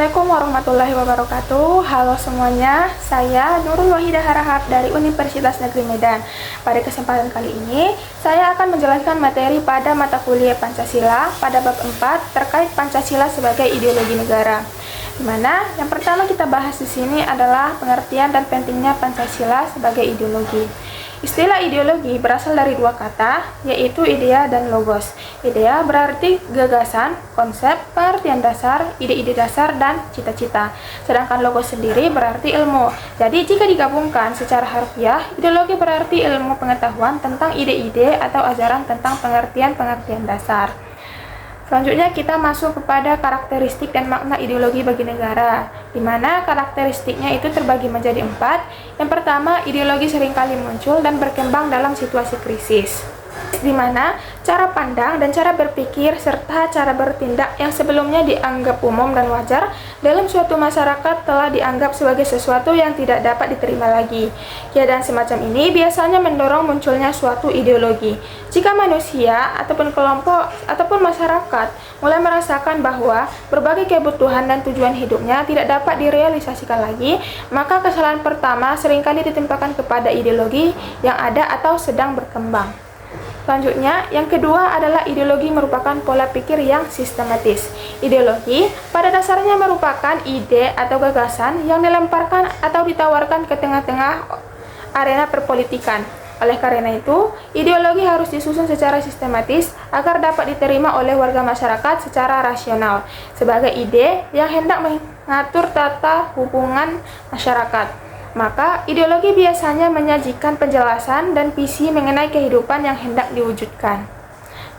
Assalamualaikum warahmatullahi wabarakatuh. Halo semuanya, saya Nurul Wahidah Harahap dari Universitas Negeri Medan. Pada kesempatan kali ini, saya akan menjelaskan materi pada mata kuliah Pancasila pada bab 4 terkait Pancasila sebagai ideologi negara. Di mana yang pertama kita bahas di sini adalah pengertian dan pentingnya Pancasila sebagai ideologi. Istilah ideologi berasal dari dua kata, yaitu idea dan logos. Idea berarti gagasan, konsep, pengertian dasar, ide-ide dasar, dan cita-cita. Sedangkan logos sendiri berarti ilmu. Jadi jika digabungkan secara harfiah, ideologi berarti ilmu pengetahuan tentang ide-ide atau ajaran tentang pengertian-pengertian dasar. Selanjutnya kita masuk kepada karakteristik dan makna ideologi bagi negara, di mana karakteristiknya itu terbagi menjadi 4. Yang pertama, ideologi seringkali muncul dan berkembang dalam situasi krisis, di mana cara pandang dan cara berpikir serta cara bertindak yang sebelumnya dianggap umum dan wajar dalam suatu masyarakat telah dianggap sebagai sesuatu yang tidak dapat diterima lagi. Keadaan semacam ini biasanya mendorong munculnya suatu ideologi. Jika manusia ataupun kelompok ataupun masyarakat mulai merasakan bahwa berbagai kebutuhan dan tujuan hidupnya tidak dapat direalisasikan lagi, maka kesalahan pertama seringkali ditimpakan kepada ideologi yang ada atau sedang berkembang. Selanjutnya, yang kedua adalah ideologi merupakan pola pikir yang sistematis. Ideologi pada dasarnya merupakan ide atau gagasan yang dilemparkan atau ditawarkan ke tengah-tengah arena perpolitikan. Oleh karena itu, ideologi harus disusun secara sistematis agar dapat diterima oleh warga masyarakat secara rasional sebagai ide yang hendak mengatur tata hubungan masyarakat. Maka, ideologi biasanya menyajikan penjelasan dan visi mengenai kehidupan yang hendak diwujudkan.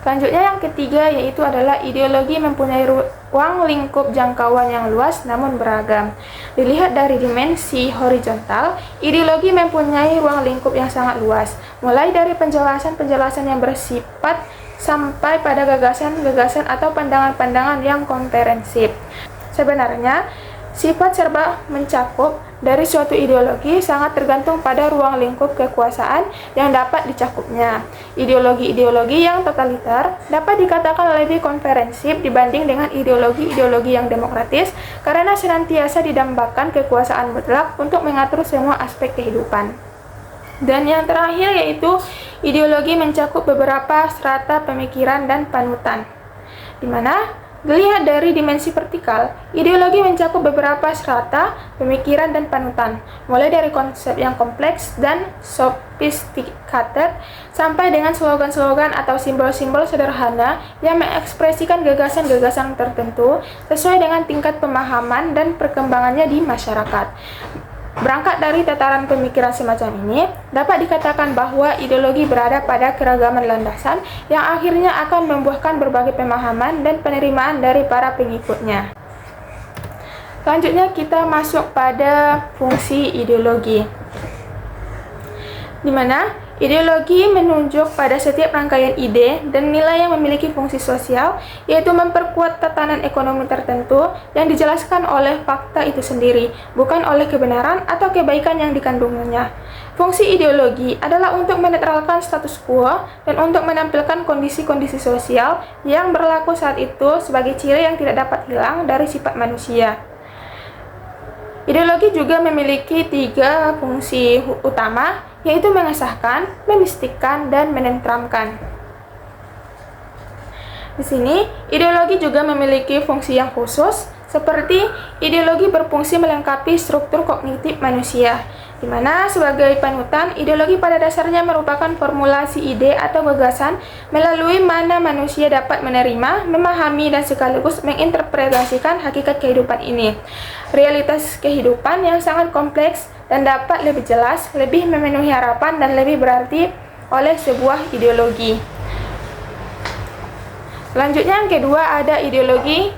Selanjutnya yang ketiga yaitu adalah ideologi mempunyai ruang lingkup jangkauan yang luas namun beragam. Dilihat dari dimensi horizontal, ideologi mempunyai ruang lingkup yang sangat luas, mulai dari penjelasan-penjelasan yang bersifat sampai pada gagasan-gagasan atau pandangan-pandangan yang komprehensif. Sebenarnya, sifat serba mencakup dari suatu ideologi sangat tergantung pada ruang lingkup kekuasaan yang dapat dicakupnya. Ideologi-ideologi yang totaliter dapat dikatakan lebih komprehensif dibanding dengan ideologi-ideologi yang demokratis karena senantiasa didambakan kekuasaan mutlak untuk mengatur semua aspek kehidupan. Dan yang terakhir yaitu ideologi mencakup beberapa strata pemikiran dan panutan, di mana dilihat dari dimensi vertikal, ideologi mencakup beberapa strata, pemikiran, dan panutan, mulai dari konsep yang kompleks dan sophisticated, sampai dengan slogan-slogan atau simbol-simbol sederhana yang mengekspresikan gagasan-gagasan tertentu sesuai dengan tingkat pemahaman dan perkembangannya di masyarakat. Berangkat dari tataran pemikiran semacam ini, dapat dikatakan bahwa ideologi berada pada keragaman landasan yang akhirnya akan membuahkan berbagai pemahaman dan penerimaan dari para pengikutnya. Selanjutnya kita masuk pada fungsi ideologi, di mana ideologi menunjuk pada setiap rangkaian ide dan nilai yang memiliki fungsi sosial, yaitu memperkuat tatanan ekonomi tertentu yang dijelaskan oleh fakta itu sendiri, bukan oleh kebenaran atau kebaikan yang dikandungnya. Fungsi ideologi adalah untuk menetralkan status quo dan untuk menampilkan kondisi-kondisi sosial yang berlaku saat itu sebagai ciri yang tidak dapat hilang dari sifat manusia. Ideologi juga memiliki 3 fungsi utama, yaitu mengesahkan, memistikan, dan menenteramkan. Di sini, ideologi juga memiliki fungsi yang khusus, seperti ideologi berfungsi melengkapi struktur kognitif manusia, di mana sebagai panutan, ideologi pada dasarnya merupakan formulasi ide atau gagasan melalui mana manusia dapat menerima, memahami, dan sekaligus menginterpretasikan hakikat kehidupan ini. Realitas kehidupan yang sangat kompleks dan dapat lebih jelas, lebih memenuhi harapan, dan lebih berarti oleh sebuah ideologi. Selanjutnya yang kedua ada ideologi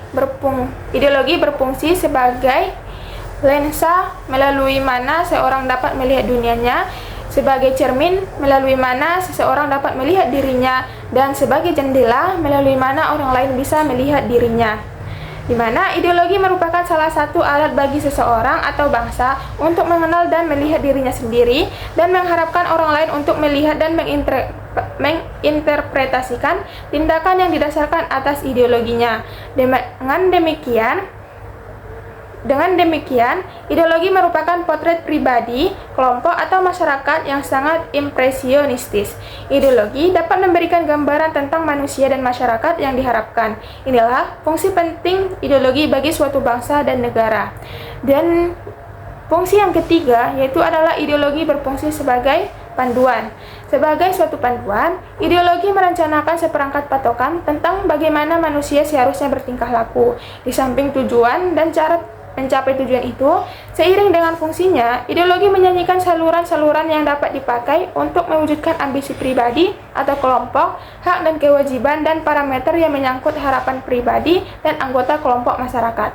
berfungsi sebagai lensa melalui mana seorang dapat melihat dunianya, sebagai cermin melalui mana seseorang dapat melihat dirinya, dan sebagai jendela melalui mana orang lain bisa melihat dirinya. Di mana ideologi merupakan salah satu alat bagi seseorang atau bangsa untuk mengenal dan melihat dirinya sendiri dan mengharapkan orang lain untuk melihat dan menginterpretasikan tindakan yang didasarkan atas ideologinya. Dengan demikian, Dengan demikian, ideologi merupakan potret pribadi, kelompok, atau masyarakat yang sangat impresionistis. Ideologi dapat memberikan gambaran tentang manusia dan masyarakat yang diharapkan. Inilah fungsi penting ideologi bagi suatu bangsa dan negara. Dan fungsi yang ketiga yaitu adalah ideologi berfungsi sebagai panduan. Sebagai suatu panduan, ideologi merencanakan seperangkat patokan tentang bagaimana manusia seharusnya bertingkah laku. Di samping tujuan dan cara mencapai tujuan itu, seiring dengan fungsinya, ideologi menyanyikan saluran-saluran yang dapat dipakai untuk mewujudkan ambisi pribadi atau kelompok, hak dan kewajiban, dan parameter yang menyangkut harapan pribadi dan anggota kelompok masyarakat.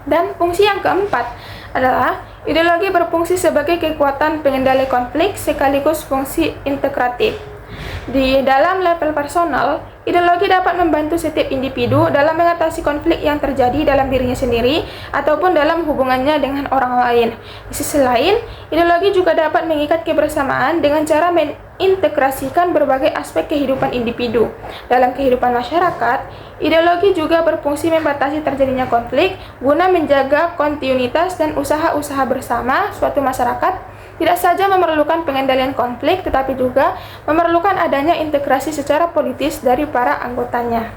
Dan fungsi yang keempat adalah ideologi berfungsi sebagai kekuatan pengendali konflik sekaligus fungsi integratif. Di dalam level personal, ideologi dapat membantu setiap individu dalam mengatasi konflik yang terjadi dalam dirinya sendiri ataupun dalam hubungannya dengan orang lain. Di sisi lain, ideologi juga dapat mengikat kebersamaan dengan cara mengintegrasikan berbagai aspek kehidupan individu. Dalam kehidupan masyarakat, ideologi juga berfungsi membatasi terjadinya konflik guna menjaga kontinuitas dan usaha-usaha bersama suatu masyarakat. Tidak saja memerlukan pengendalian konflik, tetapi juga memerlukan adanya integrasi secara politis dari para anggotanya.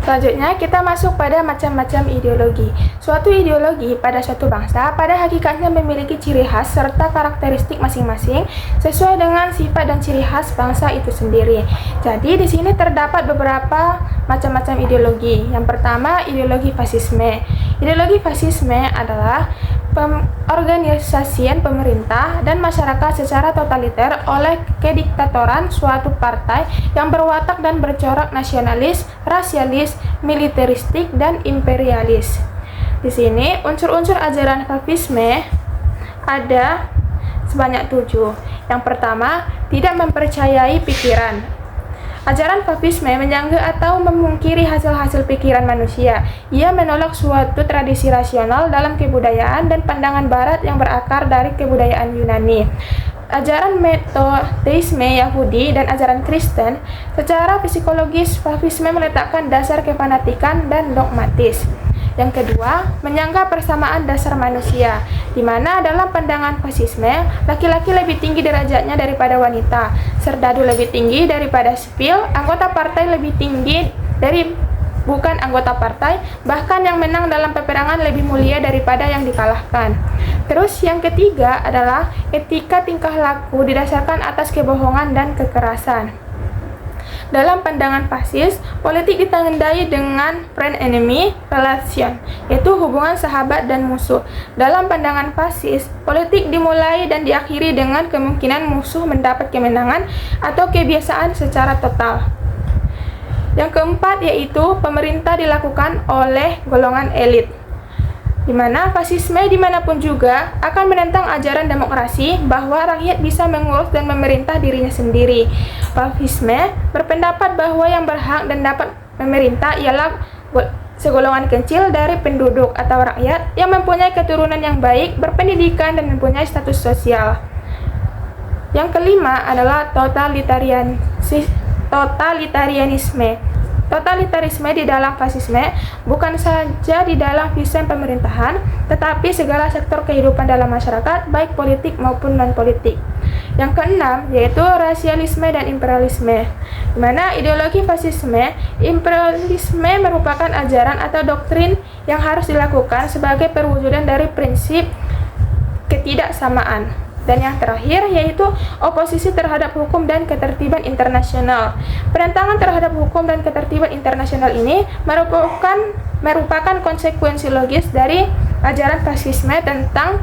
Selanjutnya, kita masuk pada macam-macam ideologi. Suatu ideologi pada suatu bangsa pada hakikatnya memiliki ciri khas serta karakteristik masing-masing sesuai dengan sifat dan ciri khas bangsa itu sendiri. Jadi, di sini terdapat beberapa macam-macam ideologi. Yang pertama, ideologi fasisme. Ideologi fasisme adalah pengorganisasian pemerintah dan masyarakat secara totaliter oleh kediktatoran suatu partai yang berwatak dan bercorak nasionalis, rasialis, militeristik, dan imperialis. Di sini unsur-unsur ajaran fasisme ada sebanyak 7. Yang pertama, tidak mempercayai pikiran. Ajaran fasisme menyanggah atau memungkiri hasil-hasil pikiran manusia. Ia menolak suatu tradisi rasional dalam kebudayaan dan pandangan barat yang berakar dari kebudayaan Yunani. Ajaran metodisme Yahudi dan ajaran Kristen, secara psikologis fasisme meletakkan dasar kefanatikan dan dogmatis. Yang kedua, menyanggah persamaan dasar manusia, di mana dalam pandangan fasisme, laki-laki lebih tinggi derajatnya daripada wanita, serdadu lebih tinggi daripada sipil, anggota partai lebih tinggi dari bukan anggota partai, bahkan yang menang dalam peperangan lebih mulia daripada yang dikalahkan. Terus yang ketiga adalah etika tingkah laku didasarkan atas kebohongan dan kekerasan. Dalam pandangan fasis, politik ditandai dengan friend-enemy relation, yaitu hubungan sahabat dan musuh. Dalam pandangan fasis, politik dimulai dan diakhiri dengan kemungkinan musuh mendapat kemenangan atau kebiasaan secara total. Yang keempat yaitu pemerintah dilakukan oleh golongan elit, di mana fasisme dimanapun juga akan menentang ajaran demokrasi bahwa rakyat bisa mengurus dan memerintah dirinya sendiri. Fasisme berpendapat bahwa yang berhak dan dapat memerintah ialah segolongan kecil dari penduduk atau rakyat yang mempunyai keturunan yang baik, berpendidikan, dan mempunyai status sosial. Yang kelima adalah totalitarisme. Totalitarisme di dalam fasisme bukan saja di dalam sistem pemerintahan, tetapi segala sektor kehidupan dalam masyarakat, baik politik maupun non-politik. Yang keenam yaitu rasialisme dan imperialisme, di mana ideologi fasisme, imperialisme merupakan ajaran atau doktrin yang harus dilakukan sebagai perwujudan dari prinsip ketidaksamaan. Dan yang terakhir yaitu oposisi terhadap hukum dan ketertiban internasional. Penentangan terhadap hukum dan ketertiban internasional ini merupakan konsekuensi logis dari ajaran fasisme tentang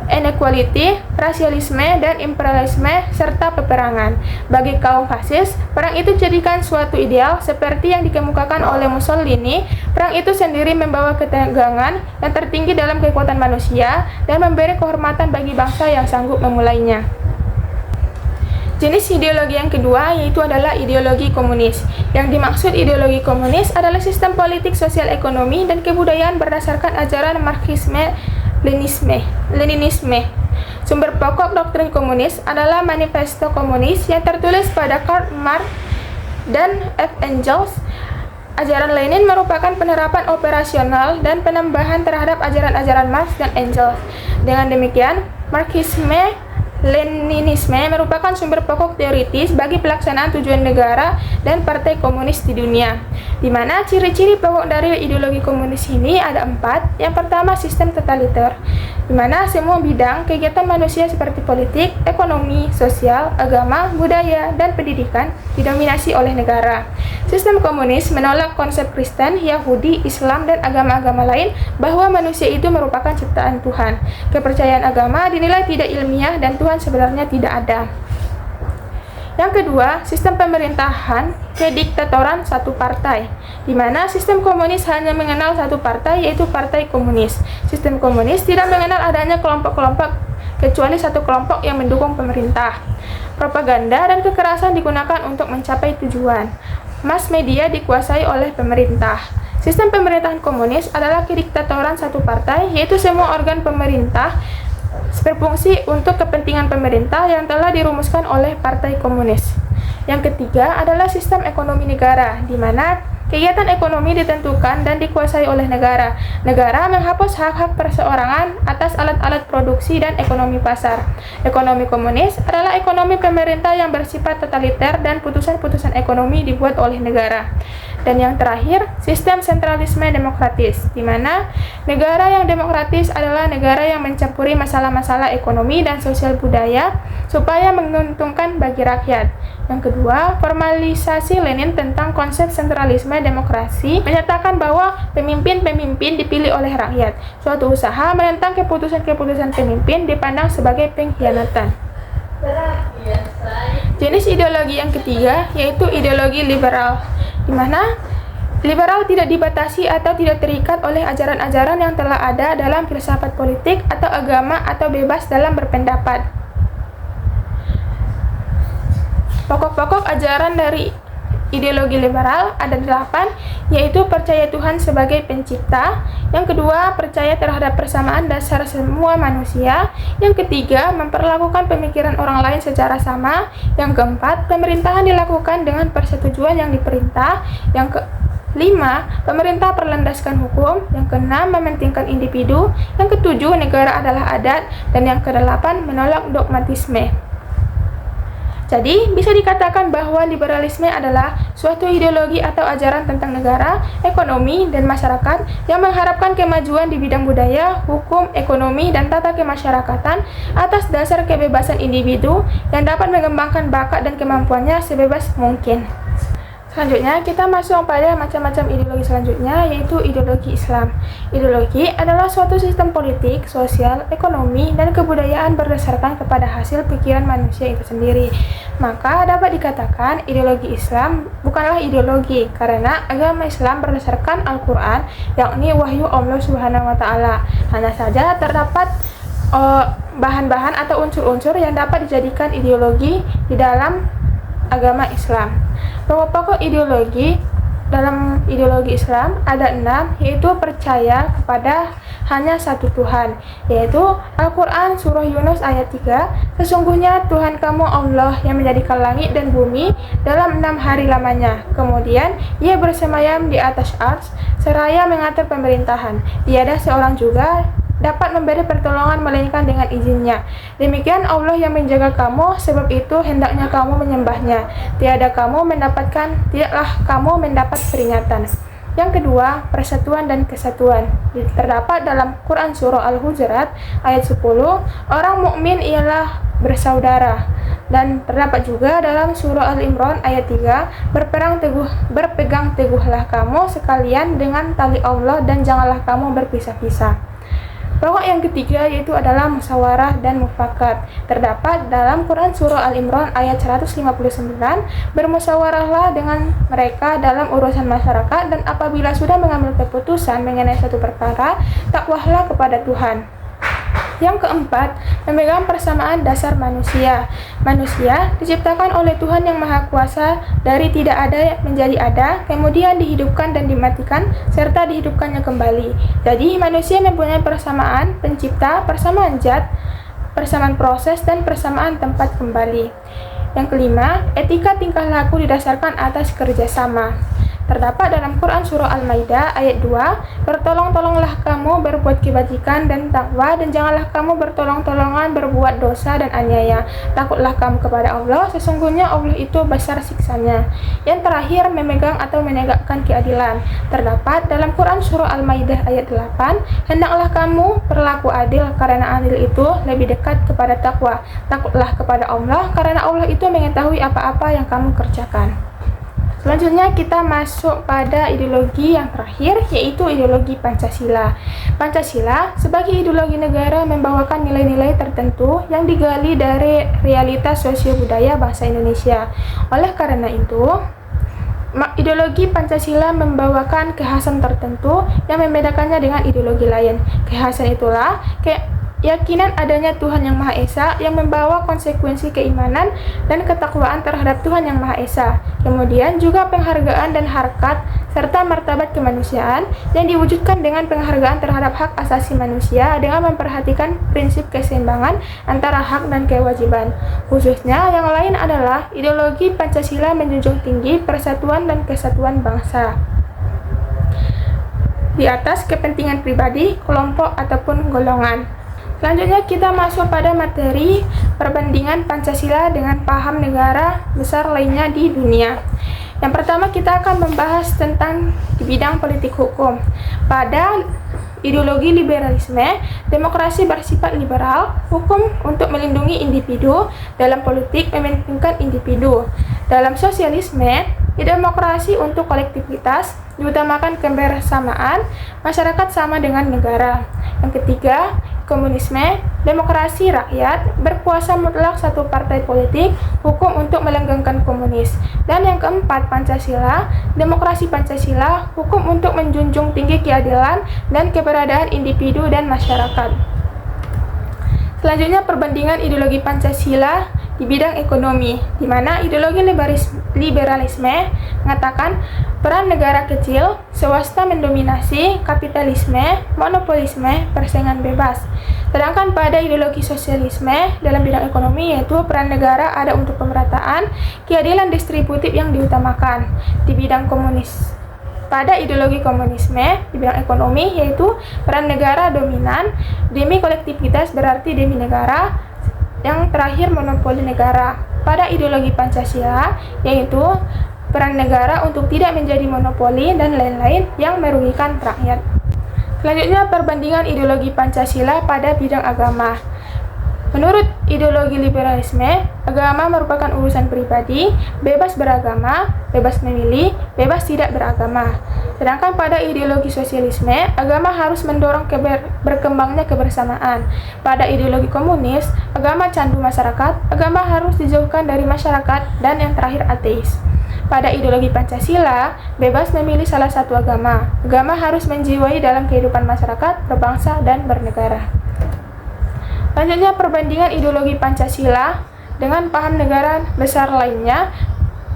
inequality, rasialisme, dan imperialisme, serta peperangan. Bagi kaum fasis, perang itu dijadikan suatu ideal seperti yang dikemukakan oleh Mussolini. Perang itu sendiri membawa ketegangan yang tertinggi dalam kekuatan manusia dan memberi kehormatan bagi bangsa yang sanggup memulainya. Jenis ideologi yang kedua yaitu adalah ideologi komunis. Yang dimaksud ideologi komunis adalah sistem politik, sosial, ekonomi, dan kebudayaan berdasarkan ajaran Marxisme Leninisme. Sumber pokok doktrin komunis adalah Manifesto Komunis yang tertulis pada Karl Marx dan F. Engels Ajaran Lenin merupakan penerapan operasional dan penambahan terhadap ajaran-ajaran Marx dan Engels. Dengan demikian, Marxisme-Leninisme merupakan sumber pokok teoritis bagi pelaksanaan tujuan negara dan partai komunis di dunia, di mana ciri-ciri pokok dari ideologi komunis ini ada 4. Yang pertama, sistem totaliter, di mana semua bidang kegiatan manusia seperti politik, ekonomi, sosial, agama, budaya, dan pendidikan didominasi oleh negara. Sistem komunis menolak konsep Kristen, Yahudi, Islam, dan agama-agama lain bahwa manusia itu merupakan ciptaan Tuhan. Kepercayaan agama dinilai tidak ilmiah dan Tuhan sebenarnya tidak ada. Yang kedua, sistem pemerintahan kediktatoran satu partai, di mana sistem komunis hanya mengenal satu partai, yaitu Partai Komunis. Sistem komunis tidak mengenal adanya kelompok-kelompok kecuali satu kelompok yang mendukung pemerintah. Propaganda dan kekerasan digunakan untuk mencapai tujuan. Mass media dikuasai oleh pemerintah. Sistem pemerintahan komunis adalah kediktatoran satu partai, yaitu semua organ pemerintah berfungsi untuk kepentingan pemerintah yang telah dirumuskan oleh Partai Komunis. Yang ketiga adalah sistem ekonomi negara, di mana kegiatan ekonomi ditentukan dan dikuasai oleh negara. Negara menghapus hak-hak perseorangan atas alat-alat produksi dan ekonomi pasar. Ekonomi komunis adalah ekonomi pemerintah yang bersifat totaliter dan putusan-putusan ekonomi dibuat oleh negara. Dan yang terakhir, sistem sentralisme demokratis, di mana negara yang demokratis adalah negara yang mencampuri masalah-masalah ekonomi dan sosial budaya supaya menguntungkan bagi rakyat. Yang kedua, formalisasi Lenin tentang konsep sentralisme demokrasi menyatakan bahwa pemimpin-pemimpin dipilih oleh rakyat. Suatu usaha menentang keputusan-keputusan pemimpin dipandang sebagai pengkhianatan. Jenis ideologi yang ketiga yaitu ideologi liberal, di mana liberal tidak dibatasi atau tidak terikat oleh ajaran-ajaran yang telah ada dalam filsafat politik atau agama atau bebas dalam berpendapat. Pokok-pokok ajaran dari ideologi liberal ada 8, yaitu percaya Tuhan sebagai pencipta. Yang kedua, percaya terhadap persamaan dasar semua manusia. Yang ketiga, memperlakukan pemikiran orang lain secara sama. Yang keempat, pemerintahan dilakukan dengan persetujuan yang diperintah. Yang kelima, pemerintah berlandaskan hukum. Yang keenam, mementingkan individu. Yang ketujuh, negara adalah adat. Dan yang kedelapan, menolak dogmatisme. Jadi, bisa dikatakan bahwa liberalisme adalah suatu ideologi atau ajaran tentang negara, ekonomi, dan masyarakat yang mengharapkan kemajuan di bidang budaya, hukum, ekonomi, dan tata kemasyarakatan atas dasar kebebasan individu yang dapat mengembangkan bakat dan kemampuannya sebebas mungkin. Selanjutnya, kita masuk pada macam-macam ideologi selanjutnya, yaitu ideologi Islam. Ideologi adalah suatu sistem politik, sosial, ekonomi, dan kebudayaan berdasarkan kepada hasil pikiran manusia itu sendiri. Maka dapat dikatakan ideologi Islam bukanlah ideologi, karena agama Islam berdasarkan Al-Quran, yakni wahyu Allah Subhanahu wa Ta'ala. Hanya saja terdapat bahan-bahan atau unsur-unsur yang dapat dijadikan ideologi di dalam agama Islam. Pokok-pokok ideologi dalam ideologi Islam ada 6, yaitu percaya kepada hanya satu Tuhan, yaitu Al-Quran Surah Yunus ayat 3, sesungguhnya Tuhan kamu Allah yang menjadikan langit dan bumi dalam 6 hari lamanya, kemudian ia bersemayam di atas ars seraya mengatur pemerintahan, tiada seorang juga dapat memberi pertolongan melainkan dengan izinnya. Demikian Allah yang menjaga kamu, sebab itu hendaknya kamu menyembahnya. Tidaklah kamu mendapat peringatan. Yang kedua, persatuan dan kesatuan. Terdapat dalam Quran Surah Al-Hujurat ayat 10, orang mukmin ialah bersaudara. Dan terdapat juga dalam Surah Al-Imran ayat 3, berpegang teguhlah kamu sekalian dengan tali Allah dan janganlah kamu berpisah-pisah. Pokok yang ketiga yaitu adalah musyawarah dan mufakat. Terdapat dalam Quran Surah Al-Imran ayat 159, bermusyawarahlah dengan mereka dalam urusan masyarakat, dan apabila sudah mengambil keputusan mengenai suatu perkara, takwahlah kepada Tuhan. Yang keempat, memegang persamaan dasar manusia. Manusia diciptakan oleh Tuhan yang Maha Kuasa dari tidak ada menjadi ada, kemudian dihidupkan dan dimatikan, serta dihidupkannya kembali. Jadi, manusia mempunyai persamaan pencipta, persamaan zat, persamaan proses, dan persamaan tempat kembali. Yang kelima, etika tingkah laku didasarkan atas kerjasama. Terdapat dalam Quran Surah Al-Maidah ayat 2, bertolong-tolonglah kamu berbuat kebajikan dan takwa, dan janganlah kamu bertolong-tolongan berbuat dosa dan aniaya. Takutlah kamu kepada Allah, sesungguhnya Allah itu besar siksanya. Yang terakhir, memegang atau menegakkan keadilan. Terdapat dalam Quran Surah Al-Maidah ayat 8, hendaklah kamu berlaku adil, karena adil itu lebih dekat kepada takwa. Takutlah kepada Allah, karena Allah itu mengetahui apa-apa yang kamu kerjakan. Selanjutnya kita masuk pada ideologi yang terakhir, yaitu ideologi Pancasila. Pancasila sebagai ideologi negara membawakan nilai-nilai tertentu yang digali dari realitas sosio-budaya bangsa Indonesia. Oleh karena itu, ideologi Pancasila membawakan kekhasan tertentu yang membedakannya dengan ideologi lain. Kekhasan itulah keyakinan adanya Tuhan Yang Maha Esa yang membawa konsekuensi keimanan dan ketakwaan terhadap Tuhan Yang Maha Esa. Kemudian juga penghargaan dan harkat serta martabat kemanusiaan yang diwujudkan dengan penghargaan terhadap hak asasi manusia dengan memperhatikan prinsip keseimbangan antara hak dan kewajiban. Khususnya yang lain adalah ideologi Pancasila menjunjung tinggi persatuan dan kesatuan bangsa di atas kepentingan pribadi, kelompok, ataupun golongan. Selanjutnya kita masuk pada materi perbandingan Pancasila dengan paham negara besar lainnya di dunia. Yang pertama kita akan membahas tentang di bidang politik hukum. Pada ideologi liberalisme, demokrasi bersifat liberal, hukum untuk melindungi individu, dalam politik mementingkan individu. Dalam sosialisme, demokrasi untuk kolektivitas, diutamakan kebersamaan, masyarakat sama dengan negara. Yang ketiga, komunisme, demokrasi rakyat, berkuasa mutlak satu partai politik, hukum untuk melanggengkan komunis. Dan yang keempat, Pancasila, demokrasi Pancasila, hukum untuk menjunjung tinggi keadilan dan keberadaan individu dan masyarakat. Selanjutnya perbandingan ideologi Pancasila di bidang ekonomi, di mana ideologi liberalisme mengatakan peran negara kecil, swasta mendominasi, kapitalisme, monopolisme, persaingan bebas. Sedangkan pada ideologi sosialisme dalam bidang ekonomi yaitu peran negara ada untuk pemerataan, keadilan distributif yang diutamakan. Di bidang pada ideologi komunisme di bidang ekonomi yaitu peran negara dominan, demi kolektivitas berarti demi negara, yang terakhir monopoli negara. Pada ideologi Pancasila yaitu peran negara untuk tidak menjadi monopoli dan lain-lain yang merugikan rakyat. Selanjutnya perbandingan ideologi Pancasila pada bidang agama. Menurut ideologi liberalisme, agama merupakan urusan pribadi, bebas beragama, bebas memilih, bebas tidak beragama. Sedangkan pada ideologi sosialisme, agama harus mendorong berkembangnya kebersamaan. Pada ideologi komunis, agama candu masyarakat, agama harus dijauhkan dari masyarakat, dan yang terakhir ateis. Pada ideologi Pancasila, bebas memilih salah satu agama. Agama harus menjiwai dalam kehidupan masyarakat, berbangsa, dan bernegara. Selanjutnya perbandingan ideologi Pancasila dengan paham negara besar lainnya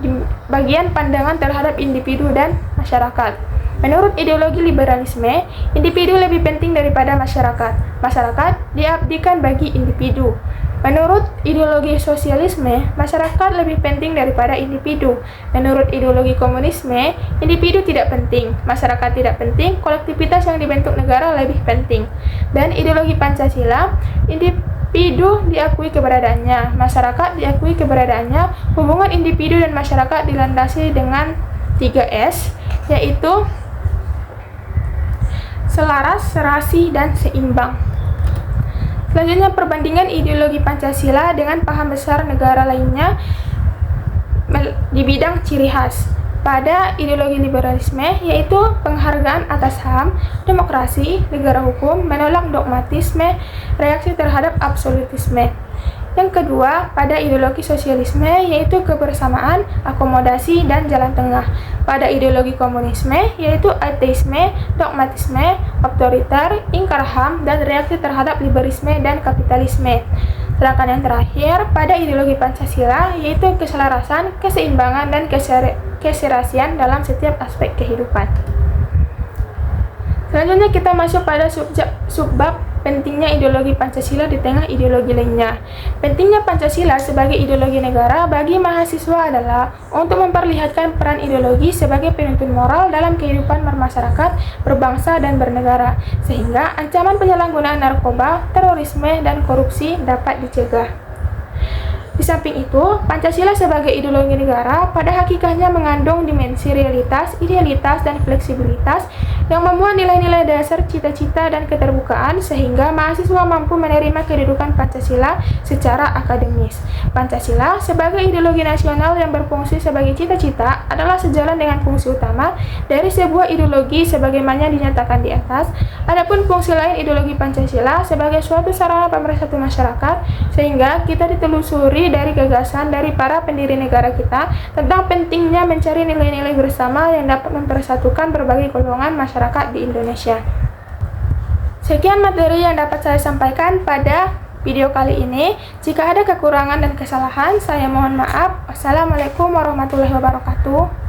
di bagian pandangan terhadap individu dan masyarakat. Menurut ideologi liberalisme, individu lebih penting daripada masyarakat. Masyarakat diabdikan bagi individu. Menurut ideologi sosialisme, masyarakat lebih penting daripada individu. Menurut ideologi komunisme, individu tidak penting, masyarakat tidak penting, kolektivitas yang dibentuk negara lebih penting. Dan ideologi Pancasila, individu diakui keberadaannya, masyarakat diakui keberadaannya, hubungan individu dan masyarakat dilandasi dengan 3S, yaitu selaras, serasi, dan seimbang. Selanjutnya perbandingan ideologi Pancasila dengan paham besar negara lainnya di bidang ciri khas. Pada ideologi liberalisme yaitu penghargaan atas HAM, demokrasi, negara hukum, menolak dogmatisme, reaksi terhadap absolutisme. Yang kedua, pada ideologi sosialisme yaitu kebersamaan, akomodasi, dan jalan tengah. Pada ideologi komunisme yaitu ateisme, dogmatisme, otoriter, ingkar HAM, dan reaksi terhadap liberalisme dan kapitalisme. Sedangkan yang terakhir, pada ideologi Pancasila yaitu keselarasan, keseimbangan, dan keserasian dalam setiap aspek kehidupan. Selanjutnya kita masuk pada subbab pentingnya ideologi Pancasila di tengah ideologi lainnya. Pentingnya Pancasila sebagai ideologi negara bagi mahasiswa adalah untuk memperlihatkan peran ideologi sebagai penuntun moral dalam kehidupan bermasyarakat, berbangsa, dan bernegara, sehingga ancaman penyalahgunaan narkoba, terorisme, dan korupsi dapat dicegah. Di samping itu, Pancasila sebagai ideologi negara pada hakikatnya mengandung dimensi realitas, idealitas, dan fleksibilitas yang memuat nilai-nilai dasar cita-cita dan keterbukaan sehingga mahasiswa mampu menerima kedudukan Pancasila secara akademis. Pancasila sebagai ideologi nasional yang berfungsi sebagai cita-cita adalah sejalan dengan fungsi utama dari sebuah ideologi sebagaimana dinyatakan di atas. Adapun fungsi lain ideologi Pancasila sebagai suatu sarana pemersatu masyarakat sehingga kita ditelusuri dari gagasan dari para pendiri negara kita tentang pentingnya mencari nilai-nilai bersama yang dapat mempersatukan berbagai golongan masyarakat di Indonesia. Sekian materi yang dapat saya sampaikan pada video kali ini. Jika ada kekurangan dan kesalahan, saya mohon maaf. Wassalamualaikum warahmatullahi wabarakatuh.